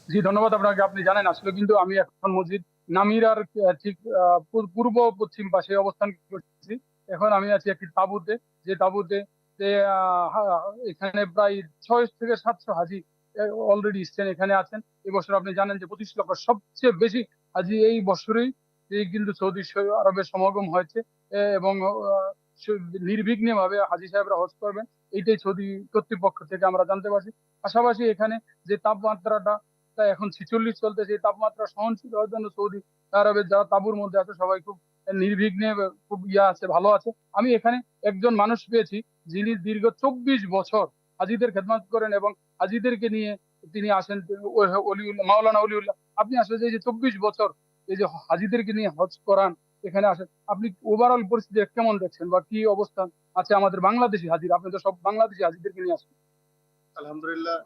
জি, ধন্যবাদ আপনাকে। আপনি জানেন আসলে কিন্তু আমি এখন মসজিদ নামিরার ঠিক পূর্ব পশ্চিম পাশে অবস্থান করছি। এখন আমি আছি একটি তাঁবুতে, যে তাঁবুতে যে এখানে প্রায় 600 থেকে 700 হাজি অলরেডি এসছেন, এখানে আছেন। এবছর আপনি জানেন যে 25 লক্ষ, সবচেয়ে বেশি হাজি এই বছরেই এই কিন্তু সৌদি আরবের সমাগম হয়েছে। এবং নির্বিঘ্নে ভাবে হাজি সাহেবরা হজ করবেন, এইটাই সৌদি কর্তৃপক্ষ থেকে আমরা জানতে পারছি। পাশাপাশি এখানে যে তাপমাত্রাটা তা এখন 46 চলতেছে, এই তাপমাত্রা সহনশীল হওয়ার জন্য সৌদি আরবের যারা তাঁবুর মধ্যে আছে সবাই খুব নির্বিঘ্নে খুব আছে, ভালো আছে। আমি এখানে একজন মানুষ পেয়েছি যিনি দীর্ঘ 24 বছর হাজিদের খেদমত করেন এবং হাজিদেরকে নিয়ে তিনি আসেন। অলিউল্লাহ, মাওলানা অলিউল্লাহ, আপনি আসলে যে এই যে 24 বছর এই যে হাজিদেরকে নিয়ে হজ করান, এখানে আসেন, আপনি ওভারঅল পরিস্থিতি কেমন দেখছেন বা কি অবস্থান আছে আমাদের বাংলাদেশি হাজির? আপনি তো সব বাংলাদেশি হাজিদেরকে নিয়ে আসেন। আলহামদুলিল্লাহ,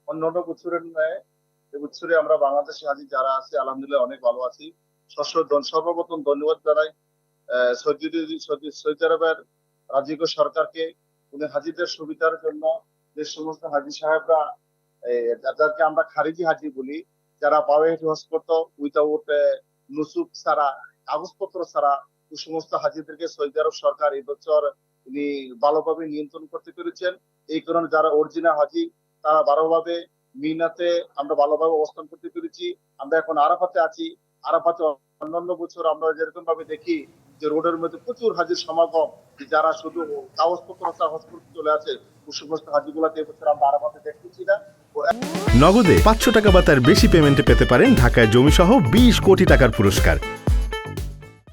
অন্যান্য বছরের ন্যায় এবছরে আমরা বাংলাদেশি হাজি যারা আছে আলহামদুলিল্লাহ অনেক ভালো আছি। সর্বপ্রথম ধন্যবাদ জানাই সৌদি সৌদি আরবের রাজিক সরকারকে। উনি হাজিদের সুবিধার জন্য যে সমস্ত হাজি সাহেবরা যাদেরকে আমরা খারিজি হাজি বলি, যারা পাওয়ে হজ করতো উইথাউট নুসুক ছাড়া, কাগজপত্র ছাড়া, ওই সমস্ত হাজিদেরকে সৌদি আরব সরকার এবছর উনি ভালোভাবে নিয়ন্ত্রণ করতে পেরেছেন। এই কারণে যারা অরিজিনাল হাজি তারা ভালোভাবে মিনাতে আমরা ভালোভাবে অবস্থান করতে পেরেছি। আমরা এখন আরাফাতে আছি। আরাফাতে অন্যান্য বছর আমরা যেরকম ভাবে দেখি যে রোডের মধ্যে প্রচুর হাজির সমাগম, যারা শুধু কাগজপত্র ছাড়া হজ করতে চলে আছে, ওই সমস্ত হাজিগুলাকে এবছর আমরা আরাফাতে দেখতেছি না। নগদে 500 টাকা বা তার বেশি পেমেন্টে পেতে পারেন ঢাকায় জমিসহ 20 কোটি টাকার পুরস্কার।